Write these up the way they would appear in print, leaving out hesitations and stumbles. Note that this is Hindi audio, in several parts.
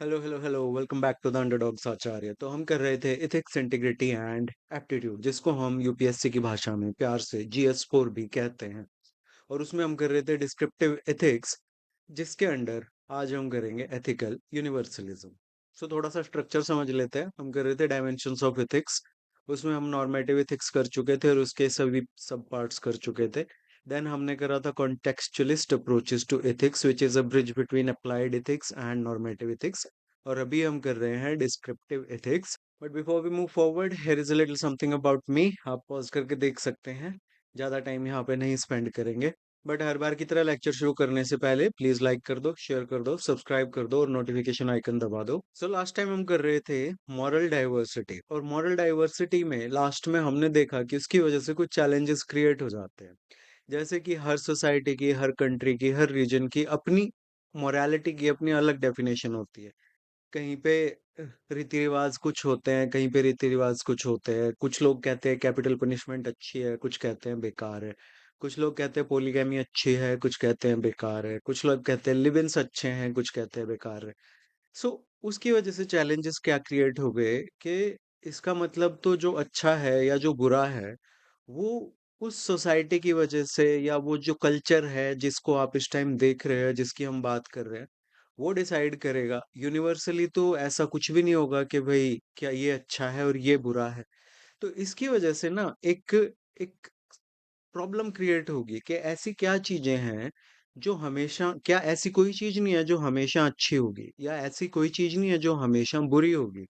Hello hello hello welcome back to the Underdogs Acharya. तो हम कर रहे थे इथिक्स इंटीग्रिटी एंड एप्टीट्यूड, जिसको हम यूपीएससी की भाषा में प्यार से जीएस 4 भी कहते हैं। और उसमें हम कर रहे थे डिस्क्रिप्टिव एथिक्स, जिसके अंडर आज हम करेंगे एथिकल यूनिवर्सलिज्म। सो थोड़ा सा स्ट्रक्चर समझ लेते हैं। हम कर रहे थे डायमेंशंस ऑफ एथिक्स। उसमें हम नॉर्मेटिव एथिक्स कर चुके थे और उसके सभी सब पार्ट्स कर चुके थे। देन हमने करा था contextualist approaches to ethics, which is a bridge between applied ethics and normative ethics. और अभी हम कर रहे हैं descriptive ethics. But before we move forward, here is a little something about me. आप पॉज करके देख सकते हैं। ज़्यादा टाइम यहाँ पे नहीं स्पेंड करेंगे। बट हर बार की तरह लेक्चर शुरू करने से पहले प्लीज लाइक कर दो, शेयर कर दो, सब्सक्राइब कर दो और नोटिफिकेशन आइकन दबा दो। सो लास्ट टाइम हम कर रहे थे मॉरल डाइवर्सिटी, और मॉरल डाइवर्सिटी में लास्ट में हमने देखा कि उसकी वजह से कुछ चैलेंजेस क्रिएट हो जाते हैं। जैसे कि हर सोसाइटी की, हर कंट्री की, हर रीजन की अपनी मोरालिटी की अपनी अलग डेफिनेशन होती है। कहीं पे रीति रिवाज कुछ होते हैं, कहीं पे रीति रिवाज कुछ होते हैं। कुछ लोग कहते हैं कैपिटल पनिशमेंट अच्छी है, कुछ कहते हैं बेकार है। कुछ लोग कहते हैं पोलीगैमी अच्छी है, कुछ कहते हैं बेकार है। कुछ लोग कहते हैं लिव इन्स अच्छे हैं, कुछ कहते हैं बेकार है। सो उसकी वजह से चैलेंजेस क्या क्रिएट हो गए कि इसका मतलब तो जो अच्छा है या जो बुरा है, वो उस सोसाइटी की वजह से, या वो जो कल्चर है जिसको आप इस टाइम देख रहे हैं, जिसकी हम बात कर रहे हैं, वो डिसाइड करेगा। यूनिवर्सली तो ऐसा कुछ भी नहीं होगा कि भाई क्या ये अच्छा है और ये बुरा है। तो इसकी वजह से ना एक एक प्रॉब्लम क्रिएट होगी कि ऐसी क्या चीजें हैं जो हमेशा, क्या ऐसी कोई चीज नहीं है जो हमेशा अच्छी होगी, या ऐसी कोई चीज नहीं है जो हमेशा बुरी होगी।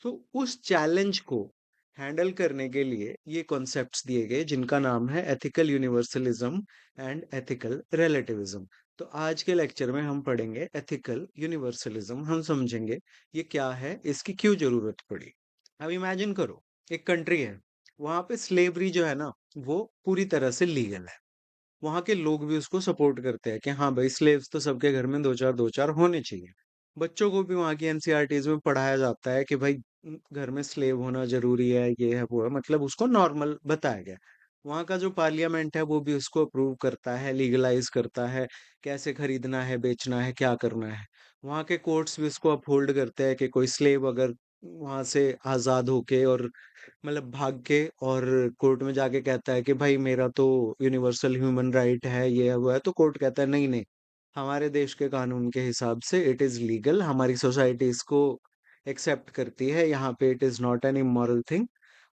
तो उस चैलेंज को हैंडल करने के लिए ये कॉन्सेप्ट्स दिए गए, जिनका नाम है ethical universalism and ethical relativism. तो आज के लेक्चर में हम पढ़ेंगे एथिकल यूनिवर्सलिज्म। हम समझेंगे ये क्या है, इसकी क्यों जरूरत पड़ी। अब इमेजिन करो, एक कंट्री है, वहां पे स्लेवरी जो है ना, वो पूरी तरह से लीगल है। वहाँ के लोग भी उसको सपोर्ट करते हैं कि हाँ भाई, स्लेव्स तो सबके घर में दो चार होने चाहिए। बच्चों को भी वहाँ की एनसीईआरटीज में पढ़ाया जाता है कि भाई घर में स्लेव होना जरूरी है, ये है वो है, मतलब उसको नॉर्मल बताया गया। वहाँ का जो पार्लियामेंट है वो भी उसको अप्रूव करता है, लीगलाइज करता है, कैसे खरीदना है, बेचना है, क्या करना है। वहाँ के कोर्ट्स भी उसको अपहोल्ड करते हैं कि कोई स्लेव अगर वहां से आजाद होके और मतलब भाग के और कोर्ट में जाके कहता है कि भाई मेरा तो यूनिवर्सल ह्यूमन राइट है, ये है वो है, तो कोर्ट कहता है नहीं नहीं, हमारे देश के कानून के हिसाब से इट इज लीगल, हमारी सोसाइटी इसको एक्सेप्ट करती है, यहाँ पे it is not an immoral thing.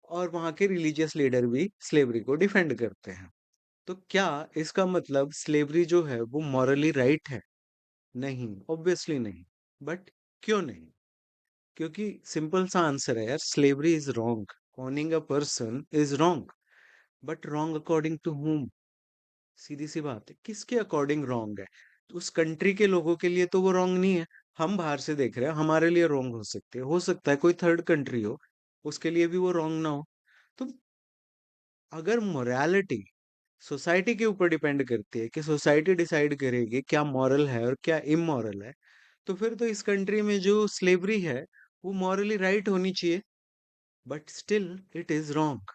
और वहाँ के रिलीजियस लीडर भी स्लेवरी को डिफेंड करते हैं। तो क्या इसका मतलब स्लेवरी जो है वो मॉरली राइट है? नहीं, ऑब्वियसली नहीं। बट क्यों नहीं? क्योंकि सिंपल सा आंसर है यार, slavery is wrong. owning a person is wrong, but wrong according to whom? सीधी सी बात है, किसके अकॉर्डिंग रॉन्ग है? तो उस कंट्री के लोगों के लिए तो वो रॉन्ग नहीं है। हम बाहर से देख रहे हैं, हमारे लिए रॉन्ग हो सकते हैं, हो सकता है कोई थर्ड कंट्री हो, उसके लिए भी वो रॉन्ग ना हो। तो अगर मोरालिटी सोसाइटी के ऊपर डिपेंड करती है कि सोसाइटी डिसाइड करेगी क्या मॉरल है और क्या इमोरल है, तो फिर तो इस कंट्री में जो स्लेवरी है वो मॉरली राइट होनी चाहिए, but still it is wrong.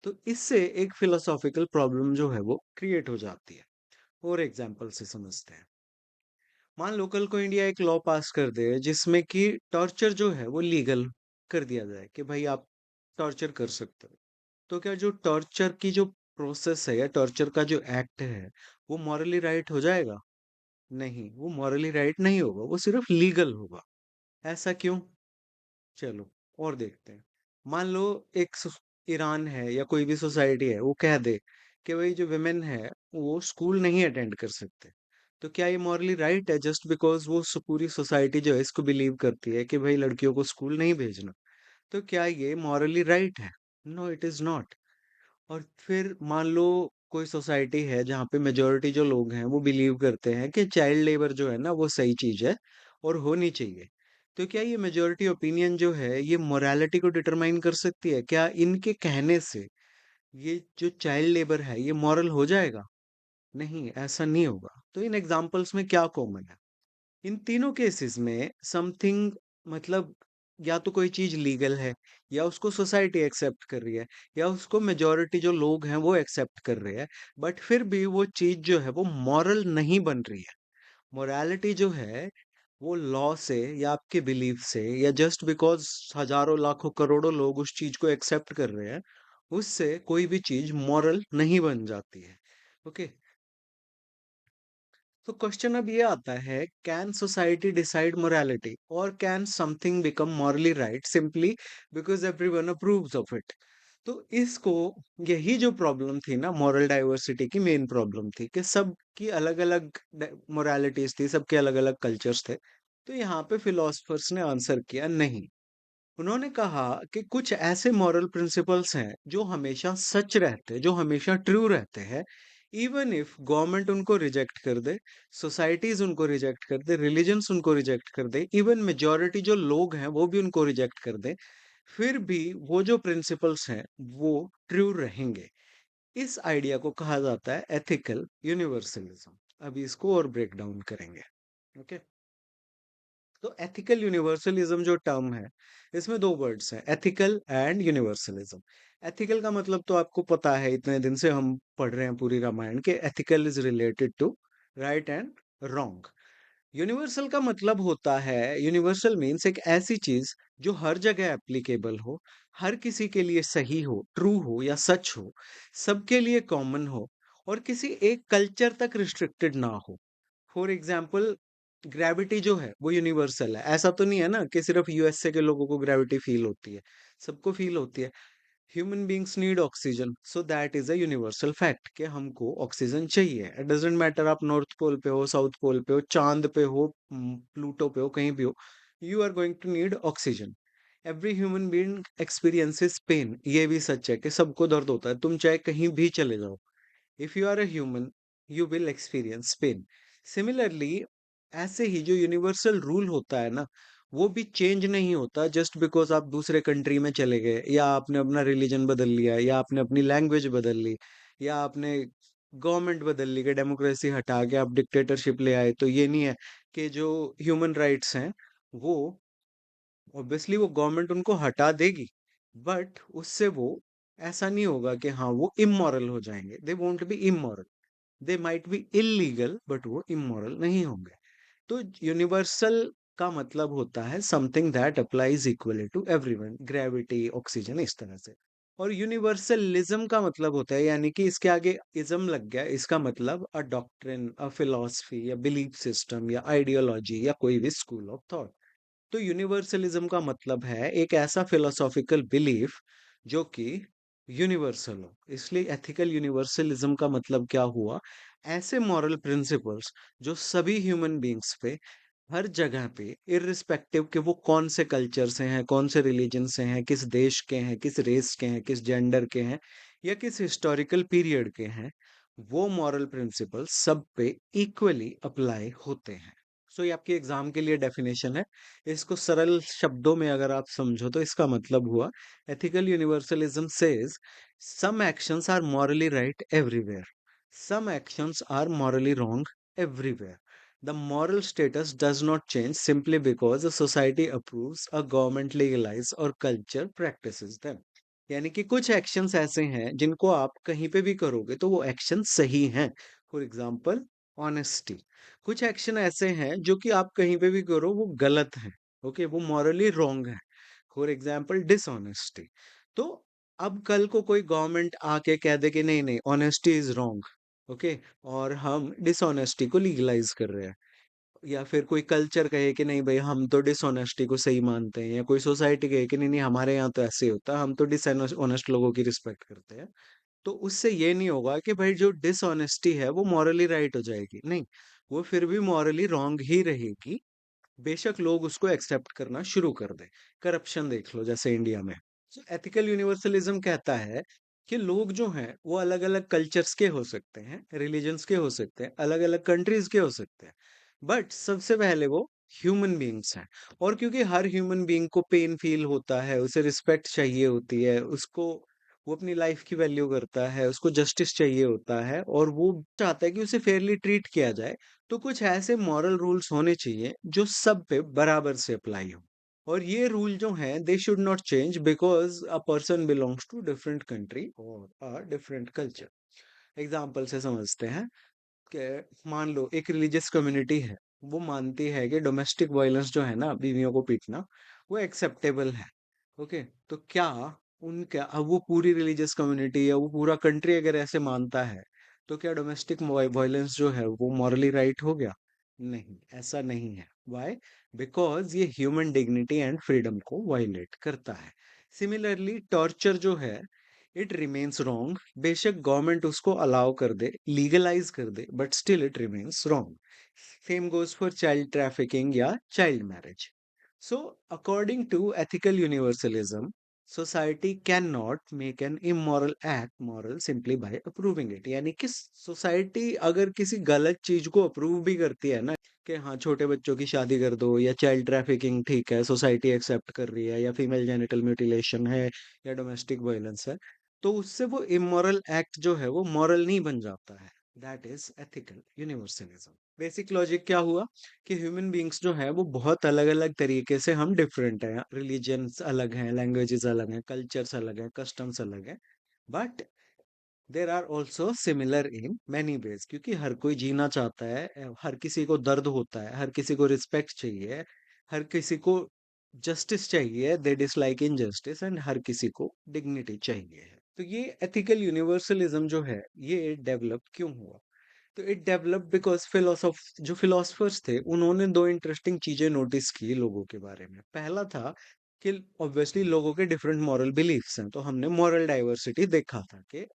तो इससे एक फिलोसॉफिकल प्रॉब्लम जो है वो क्रिएट हो जाती है। और एग्जांपल से समझते हैं। मान लो कल को इंडिया एक लॉ पास कर दे जिसमें कि टॉर्चर जो है वो लीगल कर दिया जाए, कि भाई आप टॉर्चर कर सकते हो। तो क्या जो टॉर्चर की जो प्रोसेस है या टॉर्चर का जो एक्ट है, वो मॉरली राइट हो जाएगा? नहीं, वो मॉरली राइट नहीं होगा, वो सिर्फ लीगल होगा। ऐसा क्यों? चलो और देखते हैं। मान लो एक ईरान है या कोई भी सोसाइटी है, वो कह दे कि भाई जो विमेन है वो स्कूल नहीं अटेंड कर सकते। तो क्या ये मॉरली राइट है जस्ट बिकॉज वो पूरी सोसाइटी जो है इसको बिलीव करती है कि भाई लड़कियों को स्कूल नहीं भेजना? तो क्या ये मॉरली राइट है? No, it is not. और फिर मान लो कोई सोसाइटी है जहाँ पे मेजोरिटी जो लोग हैं वो बिलीव करते हैं कि चाइल्ड लेबर जो है ना वो सही चीज है और होनी चाहिए। तो क्या ये मेजोरिटी ओपिनियन जो है ये मोरालिटी को डिटरमाइन कर सकती है? क्या इनके कहने से ये जो चाइल्ड लेबर है ये मॉरल हो जाएगा? नहीं, ऐसा नहीं होगा। तो इन एग्जाम्पल्स में क्या कॉमन है? इन तीनों केसेस में समथिंग, मतलब या तो कोई चीज लीगल है, या उसको सोसाइटी एक्सेप्ट कर रही है, या उसको मेजोरिटी जो लोग हैं वो एक्सेप्ट कर रहे हैं, बट फिर भी वो चीज जो है वो मॉरल नहीं बन रही है। मोरालिटी जो है वो लॉ से या आपके बिलीफ से या जस्ट बिकॉज हजारों लाखों करोड़ों लोग उस चीज को एक्सेप्ट कर रहे हैं, उससे कोई भी चीज मॉरल नहीं बन जाती है। ओके। तो क्वेश्चन अब ये आता है, कैन सोसाइटी डिसाइड मोरालिटी और can something become morally right simply because everyone approves of it? तो इसको, यही जो प्रॉब्लम थी ना मॉरल डाइवर्सिटी की, मेन प्रॉब्लम थी कि सबकी अलग अलग मोरालिटीज थी, सबके अलग अलग कल्चर्स थे। तो यहाँ पे फिलोसफर्स ने आंसर किया नहीं। उन्होंने कहा कि कुछ ऐसे मॉरल प्रिंसिपल्स हैं जो हमेशा सच रहते हैं, जो हमेशा ट्रू रहते हैं, इवन इफ गवर्नमेंट उनको रिजेक्ट कर दे, सोसाइटीज उनको रिजेक्ट कर दे, रिलीजन्स उनको रिजेक्ट कर दे, इवन मेजॉरिटी जो लोग हैं वो भी उनको रिजेक्ट कर दे, फिर भी वो जो प्रिंसिपल्स हैं वो ट्रू रहेंगे। इस आइडिया को कहा जाता है एथिकल यूनिवर्सलिज्म। अभी इसको और ब्रेक डाउन करेंगे। ओके। तो एथिकल यूनिवर्सलिज्म जो टर्म है, इसमें दो वर्ड्स हैं, एथिकल एंड यूनिवर्सलिज्म। एथिकल का मतलब तो आपको पता है, इतने दिन से हम पढ़ रहे हैं पूरी रामायण के, ethical is related to right and wrong. Universal का मतलब होता है, यूनिवर्सल मीन्स एक ऐसी चीज जो हर जगह एप्लीकेबल हो, हर किसी के लिए सही हो, ट्रू हो या सच हो, सबके लिए कॉमन हो, और किसी एक कल्चर तक रिस्ट्रिक्टेड ना हो। फॉर एग्जाम्पल, ग्रेविटी जो है वो यूनिवर्सल है। ऐसा तो नहीं है ना कि सिर्फ यूएसए के लोगों को ग्रेविटी फील होती है, सबको फील होती है। Human beings need oxygen, so that is a universal fact कि हमको ऑक्सीजन चाहिए। इट डजेंट मैटर आप नॉर्थ पोल पे हो, साउथ पोल पे हो, चांद पे हो, प्लूटो पे हो, कहीं भी हो, you are going to need oxygen. Every human being experiences pain, ये भी सच है कि सबको दर्द होता है, तुम चाहे कहीं भी चले जाओ, if you are a human you will experience pain. Similarly, ऐसे ही जो यूनिवर्सल रूल होता है ना, वो भी चेंज नहीं होता जस्ट बिकॉज आप दूसरे कंट्री में चले गए, या आपने अपना रिलीजन बदल लिया, या आपने अपनी लैंग्वेज बदल ली, या आपने गवर्नमेंट बदल ली कि डेमोक्रेसी हटा के आप डिक्टेटरशिप ले आए। तो ये नहीं है कि जो ह्यूमन राइट्स हैं वो, ऑब्वियसली वो गवर्नमेंट उनको हटा देगी, बट उससे वो ऐसा नहीं होगा कि हाँ वो इमोरल हो जाएंगे। They won't be immoral, they might be illegal, but वो इमोरल नहीं होंगे। तो यूनिवर्सल का मतलब होता है something that applies equally to everyone, gravity, oxygen, इस तरह से। और यूनिवर्सलिज्म का मतलब होता है, यानी कि इसके आगे इज्म लग गया, इसका मतलब अ डॉक्ट्रिन, अ फिलॉसफी या बिलीफ सिस्टम या आइडियोलॉजी या कोई भी स्कूल ऑफ थॉट। तो यूनिवर्सलिज्म का मतलब है एक ऐसा फिलोसॉफिकल बिलीफ जो कि यूनिवर्सल हो। इसलिए एथिकल यूनिवर्सलिज्म का मतलब क्या हुआ, ऐसे मॉरल प्रिंसिपल्स जो सभी ह्यूमन बींग्स पे, हर जगह पे, इररिस्पेक्टिव कि वो कौन से कल्चर से हैं, कौन से रिलीजन से हैं, किस देश के हैं, किस रेस के हैं, किस जेंडर के हैं, या किस हिस्टोरिकल पीरियड के हैं, वो मॉरल प्रिंसिपल्स सब पे इक्वली अप्लाई होते हैं। सो ये आपकी एग्जाम के लिए डेफिनेशन है। इसको सरल शब्दों में अगर आप समझो तो इसका मतलब हुआ, ethical universalism says some actions are morally right everywhere, some actions are morally wrong everywhere. The moral status does not change simply because a society approves, a government legalize or culture practices them. यानी कि कुछ एक्शंस ऐसे हैं जिनको आप कहीं पे भी करोगे तो वो एक्शन सही हैं। For example, honesty. कुछ एक्शन ऐसे हैं जो कि आप कहीं पे भी करो वो गलत है, ओके, वो मॉरली रॉन्ग है। For example, dishonesty. तो अब कल को कोई गवर्नमेंट आके कह दे कि नहीं नहीं, ऑनेस्टी इज रॉन्ग, ओके, और हम डिसऑनेस्टी को लीगलाइज कर रहे हैं, या फिर कोई कल्चर कहे कि नहीं भाई हम तो डिसऑनेस्टी को सही मानते हैं, या कोई सोसाइटी कहे कि नहीं नहीं हमारे यहाँ तो ऐसे ही होता है, हम तो डिसऑनेस्ट लोगों की रिस्पेक्ट करते हैं, तो उससे ये नहीं होगा कि भाई जो डिसऑनेस्टी है वो मॉरली राइट हो जाएगी, नहीं, वो फिर भी मॉरली रॉन्ग ही रहेगी। बेशक लोग उसको एक्सेप्ट करना शुरू कर दें। करप्शन देख लो जैसे इंडिया में। एथिकल यूनिवर्सलिज्म कहता है कि लोग जो हैं वो अलग अलग कल्चर्स के हो सकते हैं, रिलीजन्स के हो सकते हैं, अलग अलग कंट्रीज के हो सकते हैं, बट सबसे पहले वो ह्यूमन बींग्स हैं। और क्योंकि हर ह्यूमन बींग को पेन फील होता है, उसे रिस्पेक्ट चाहिए होती है, उसको, वो अपनी लाइफ की वैल्यू करता है, उसको जस्टिस चाहिए होता है, और वो चाहता है कि उसे फेयरली ट्रीट किया जाए, तो कुछ ऐसे मॉरल रूल्स होने चाहिए जो सब पे बराबर से अप्लाई हो। और ये रूल जो हैं they should not change because a person belongs to different country और अ डिफरेंट कल्चर। एग्जाम्पल से समझते हैं कि मान लो एक रिलीजियस कम्युनिटी है, वो मानती है कि डोमेस्टिक वायलेंस जो है ना, बीवियों को पीटना, वो एक्सेप्टेबल है। ओके, तो क्या उनका अब वो पूरी रिलीजियस कम्युनिटी या वो पूरा कंट्री अगर ऐसे मानता है, तो क्या डोमेस्टिक वायलेंस जो है वो मॉरली राइट हो गया? नहीं, ऐसा नहीं है। व्हाई? बिकॉज ये ह्यूमन डिग्निटी एंड फ्रीडम को वायलेट करता है। सिमिलरली टॉर्चर जो है, इट रिमेन्स रॉन्ग। बेशक गवर्नमेंट उसको अलाउ कर दे, लीगलाइज कर दे, but still it remains wrong. Same goes for child trafficking या child marriage. So, according to ethical universalism, society cannot make an immoral act moral simply by approving it. यानी कि सोसाइटी अगर किसी गलत चीज को अप्रूव भी करती है ना, कि हाँ छोटे बच्चों की शादी कर दो या चाइल्ड ट्रैफिकिंग ठीक है, सोसाइटी एक्सेप्ट कर रही है, या फीमेल जेनिटल म्यूटिलेशन है या डोमेस्टिक वायलेंस है, तो उससे वो इमोरल एक्ट जो है वो मॉरल नहीं बन जाता है। That is ethical universalism. Basic logic क्या हुआ कि ह्यूमन बीइंग्स जो है वो बहुत अलग अलग तरीके से हम डिफरेंट हैं, रिलीजन्स अलग हैं, लैंग्वेजेस अलग हैं, कल्चर्स अलग हैं, कस्टम्स अलग हैं, but there are also similar in many ways. क्योंकि हर कोई जीना चाहता है, हर किसी को दर्द होता है, हर किसी को रिस्पेक्ट चाहिए, हर किसी को जस्टिस चाहिए, दे डिसलाइक इनजस्टिस, एंड हर किसी को डिग्निटी चाहिए। तो ये एथिकल यूनिवर्सलिज्म जो है ये डेवलप क्यों हुआ? तो इट डेवलप बिकॉज जो फिलोसफर्स थे उन्होंने दो इंटरेस्टिंग चीजें नोटिस की लोगों के बारे में। पहला था कि ऑब्वियसली लोगों के डिफरेंट मॉरल बिलीफ्स हैं, तो हमने मॉरल डाइवर्सिटी देखा था कि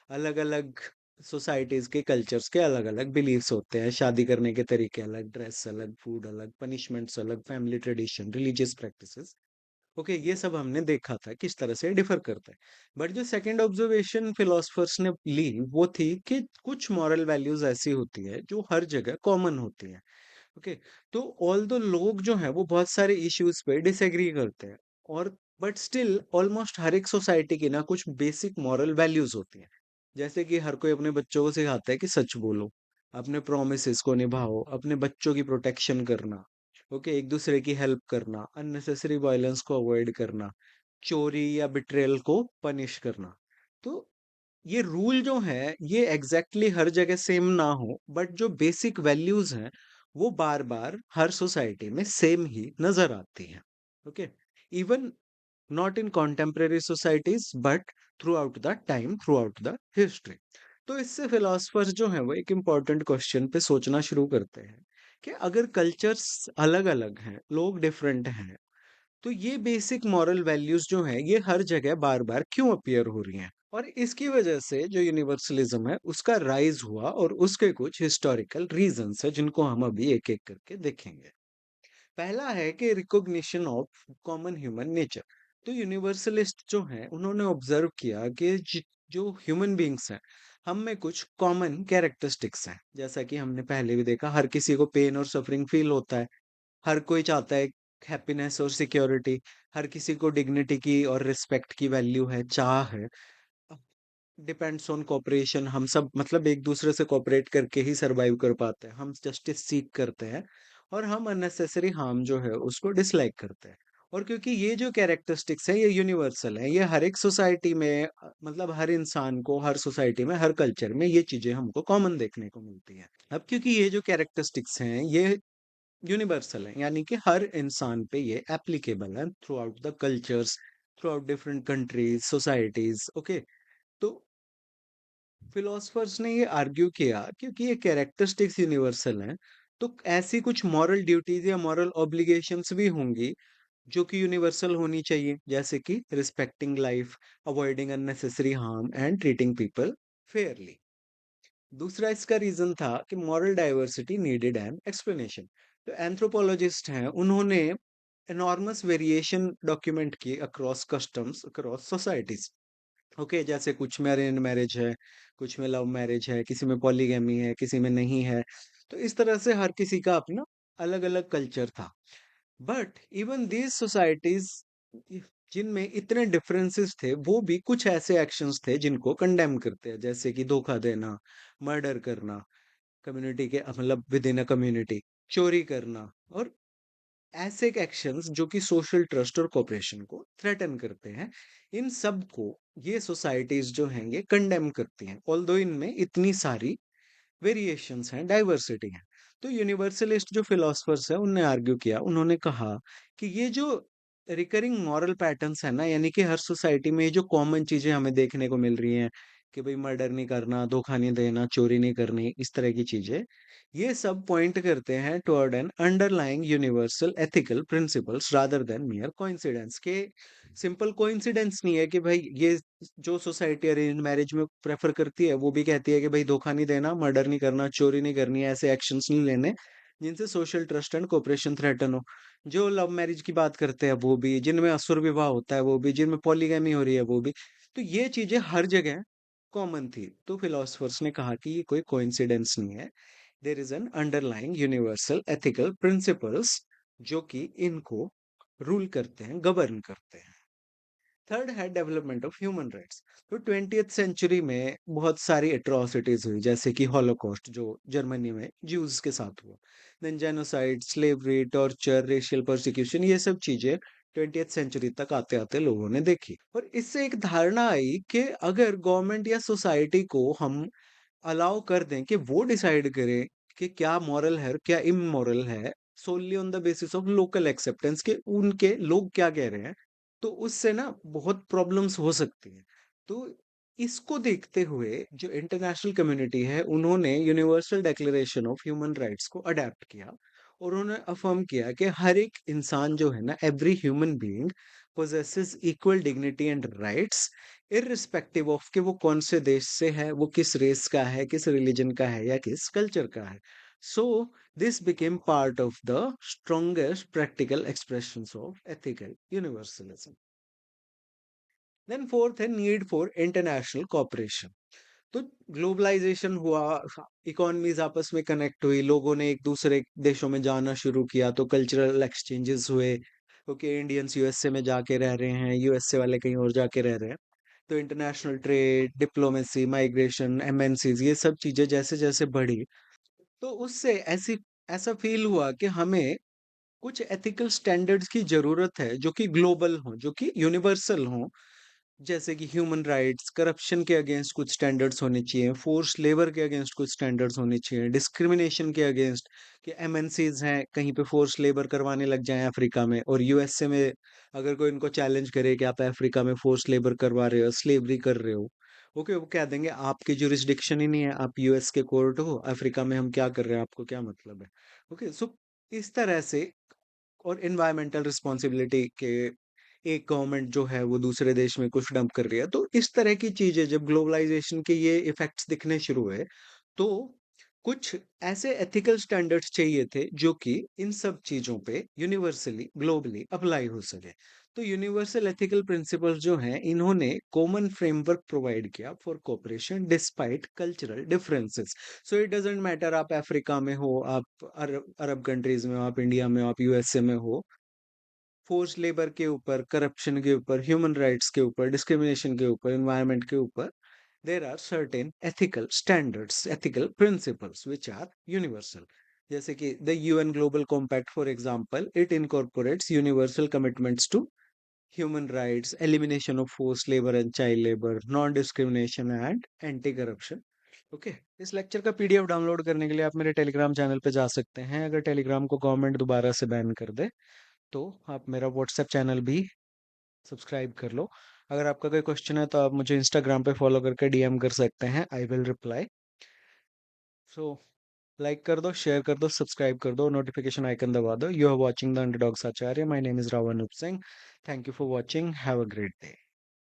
अलग अलग सोसाइटीज के कल्चर्स के अलग अलग बिलीफ्स होते हैं, शादी करने के तरीके अलग, ड्रेस अलग, फूड अलग, पनिशमेंट्स अलग, family tradition, religious practices. Okay, ये सब हमने देखा था किस तरह से डिफर करता है। बट जो सेकंड ऑब्जर्वेशन फिलोसफर्स ने ली वो थी कि कुछ मॉरल वैल्यूज ऐसी होती है जो हर जगह कॉमन होती है। ओके, तो ऑल दो लोग जो हैं वो बहुत सारे इश्यूज पे डिसएग्री करते हैं, और बट स्टिल ऑलमोस्ट हर एक सोसाइटी की ना कुछ बेसिक मॉरल वैल्यूज होती हैं। जैसे कि हर कोई अपने बच्चों को सिखाता है कि सच बोलो, अपने प्रोमिसेस को निभाओ, अपने बच्चों की प्रोटेक्शन करना, ओके, एक दूसरे की हेल्प करना, अननेसेसरी वायलेंस को अवॉइड करना, चोरी या बिट्रेयल को पनिश करना। तो ये रूल जो है ये एग्जैक्टली हर जगह सेम ना हो, बट जो बेसिक वैल्यूज हैं वो बार बार हर सोसाइटी में सेम ही नजर आती हैं। Okay, even not in contemporary societies but through out the time, through out the history. तो इससे फिलोसफर्स जो हैं वो एक इम्पॉर्टेंट क्वेश्चन पे सोचना शुरू करते हैं कि अगर कल्चर्स अलग अलग हैं, लोग डिफरेंट हैं, तो ये बेसिक मॉरल वैल्यूज जो हैं ये हर जगह बार बार क्यों अपीयर हो रही हैं? और इसकी वजह से जो यूनिवर्सलिज्म है उसका राइज हुआ, और उसके कुछ हिस्टोरिकल रीजंस है जिनको हम अभी एक एक करके देखेंगे। पहला है कि recognition of common human nature. तो यूनिवर्सलिस्ट जो हैं उन्होंने ऑब्जर्व किया कि जो ह्यूमन बीइंग्स हैं, हम में कुछ कॉमन कैरेक्टरिस्टिक्स हैं। जैसा कि हमने पहले भी देखा, हर किसी को पेन और सफरिंग फील होता है, हर कोई चाहता है हैप्पीनेस और सिक्योरिटी, हर किसी को डिग्निटी की और रिस्पेक्ट की वैल्यू है, चाह है। डिपेंड्स ऑन कोऑपरेशन, हम सब मतलब एक दूसरे से कोऑपरेट करके ही सरवाइव कर पाते हैं, हम जस्टिस सीख करते हैं, और हम अननेसेसरी हार्म जो है उसको डिसलाइक करते हैं। और क्योंकि ये जो कैरेक्टरिस्टिक्स है ये यूनिवर्सल है, ये हर एक सोसाइटी में मतलब हर इंसान को, हर सोसाइटी में, हर कल्चर में ये चीजें हमको कॉमन देखने को मिलती हैं। अब क्योंकि ये जो कैरेक्टरिस्टिक्स हैं ये यूनिवर्सल है, यानी कि हर इंसान पे ये एप्लीकेबल है through out the cultures, through out different countries, societies. Okay, तो फिलोसफर्स ने ये आर्ग्यू किया क्योंकि ये कैरेक्टरिस्टिक्स यूनिवर्सल हैं, तो ऐसी कुछ मॉरल ड्यूटीज या मॉरल ऑब्लिगेशंस भी होंगी जो कि यूनिवर्सल होनी चाहिए, जैसे कि respecting life, avoiding unnecessary harm and treating people Fairlie. दूसरा इसका रीजन था कि moral diversity needed an explanation. तो एंथ्रोपोलॉजिस्ट हैं, उन्होंने एनॉर्मस वेरिएशन डॉक्यूमेंट की across customs, across societies. Okay, जैसे कुछ में अरेंज मैरिज है, कुछ में लव मैरिज है, किसी में पॉलीगैमी है, किसी में नहीं है। तो इस तरह से हर किसी का अपना अलग अलग कल्चर था। बट इवन दीज सोसाइटीज जिनमें इतने डिफरेंसेस थे, वो भी कुछ ऐसे एक्शंस थे जिनको कंडेम करते हैं, जैसे कि धोखा देना, मर्डर करना, कम्युनिटी के मतलब विद इन अ कम्युनिटी, चोरी करना, और ऐसे एक्शंस जो कि सोशल ट्रस्ट और कोऑपरेशन को थ्रेटन करते हैं। इन सब को ये सोसाइटीज जो हैं ये कंडेम करती हैं, ऑल्दो इनमें इतनी सारी वेरिएशंस हैं, डाइवर्सिटी है। तो यूनिवर्सलिस्ट जो फिलोसफर्स है उनने आर्ग्यू किया, उन्होंने कहा कि ये जो रिकरिंग मॉरल पैटर्न्स है ना, यानी कि हर सोसाइटी में ये जो कॉमन चीजें हमें देखने को मिल रही हैं कि भाई मर्डर नहीं करना, धोखा नहीं देना, चोरी नहीं करनी, इस तरह की चीजें, ये सब पॉइंट करते हैं toward N underlying universal ethical principles rather than मियर coincidence के। सिंपल कोइंसिडेंस नहीं है कि भाई ये जो सोसाइटी अरेंज मैरिज में प्रेफर करती है वो भी कहती है कि भाई धोखा नहीं देना, मर्डर नहीं करना, चोरी नहीं करनी, ऐसे एक्शंस नहीं लेने जिनसे social trust and cooperation threaten हो। जो लव मैरिज की बात करते हैं वो भी, जिनमें असुर विवाह होता है वो भी, जिनमें पॉलीगैमी हो रही है वो भी। तो ये चीजें हर जगह कॉमन थी। तो फिलोसफर्स ने कहा कि ये कोई कोइंसिडेंस नहीं है, there is an underlying universal ethical principles जो कि इनको रूल करते हैं, गवर्न करते हैं। थर्ड है डेवलपमेंट ऑफ ह्यूमन राइट्स। तो 20th सेंचुरी में बहुत सारी एट्रोसिटीज हुई, जैसे कि हॉलोकॉस्ट जो जर्मनी में ज्यूज के साथ हुआ, then genocide, slavery, torture, racial persecution, ये सब चीजें 20th सेंचुरी तक आते आते लोगों ने देखी। और इससे एक धारणा आई कि अगर गवर्नमेंट या सोसाइटी को हम अलाउ कर दें कि वो डिसाइड करे कि क्या मॉरल है और क्या इमोरल है, solely on the basis of local acceptance के उनके लोग क्या कह रहे हैं, तो उससे ना बहुत प्रॉब्लम्स हो सकती हैं। तो इसको देखते हुए जो इंटरनेशनल कम्युनिटी है उन्होंने universal declaration of human rights को अडेप्ट किया और उन्होंने अफर्म किया कि हर एक इंसान जो है ना, every human being possesses equal dignity and rights, irrespective of कि वो कौन से देश से है, वो किस रेस का है, किस रिलीजन का है या किस कल्चर का है। So this became part of the strongest practical expressions of ethical universalism. Then fourth है नीड फॉर इंटरनेशनल कोऑपरेशन। तो ग्लोबलाइजेशन हुआ, इकोनॉमीज आपस में कनेक्ट हुई, लोगों ने एक दूसरे देशों में जाना शुरू किया, तो कल्चरल एक्सचेंजेस हुए, क्योंकि इंडियंस यूएसए में जाके रह रहे हैं, यूएसए वाले कहीं और जाके रह रहे हैं। तो international trade, diplomacy, migration, MNCs, ये सब चीजें जैसे जैसे बढ़ी, तो उससे ऐसी ऐसा फील हुआ कि हमें कुछ एथिकल स्टैंडर्ड्स की जरूरत है जो कि ग्लोबल हो, जो कि यूनिवर्सल हो। जैसे कि ह्यूमन राइट्स, करप्शन के अगेंस्ट कुछ स्टैंडर्ड्स होने चाहिए, फोर्स लेबर के अगेंस्ट कुछ स्टैंडर्ड्स होने चाहिए, डिस्क्रिमिनेशन के अगेंस्ट, कि एमएनसीज हैं कहीं पे फोर्स लेबर करवाने लग जाएं अफ्रीका में, और यूएसए में अगर कोई इनको चैलेंज करे कि आप अफ्रीका में फोर्स लेबर करवा रहे हो, स्लेवरी कर रहे हो, ओके, वो कह देंगे आपकी जुरिस्डिक्शन ही नहीं है, आप यूएस के कोर्ट हो, अफ्रीका में हम क्या कर रहे हैं आपको क्या मतलब है। ओके, सो इस तरह से, और इन्वायरमेंटल रिस्पॉन्सिबिलिटी के, एक गवर्नमेंट जो है वो दूसरे देश में कुछ डंप कर रही है, तो इस तरह की चीजें जब ग्लोबलाइजेशन के ये इफेक्ट्स दिखने शुरू हुए, तो कुछ ऐसे एथिकल स्टैंडर्ड्स चाहिए थे जो कि इन सब चीजों पे यूनिवर्सली ग्लोबली अप्लाई हो सके। तो यूनिवर्सल एथिकल प्रिंसिपल्स जो हैं इन्होंने कॉमन फ्रेमवर्क प्रोवाइड किया for cooperation despite cultural differences. So it doesn't matter आप अफ्रीका में हो, आप अरब अरब कंट्रीज में हो, आप इंडिया में हो, आप यूएसए में हो, फोर्स लेबर के ऊपर, करप्शन के ऊपर, ह्यूमन राइट्स के ऊपर, डिस्क्रिमिनेशन के ऊपर, एनवायरनमेंट के ऊपर, there are certain ethical standards, ethical principles which are universal. जैसे कि the UN global compact for example, it incorporates universal commitments to human rights, elimination of force labour and child labour, non discrimination and anti corruption. Okay, इस लेक्चर का पीडीएफ डाउनलोड करने के लिए आप मेरे टेलीग्राम चैनल पे जा सकते हैं। अगर टेलीग्राम को गवर्नमेंट दोबारा से बैन कर दे तो आप मेरा व्हाट्सएप चैनल भी सब्सक्राइब कर लो। अगर आपका कोई क्वेश्चन है तो आप मुझे इंस्टाग्राम पे फॉलो करके डीएम कर सकते हैं, I will reply. So like कर दो, शेयर कर दो, सब्सक्राइब कर दो, नोटिफिकेशन आइकन दबा दो। You are watching the Underdogs Acharya, my name is Ravan Up Singh. Thank you for watching, have a great day.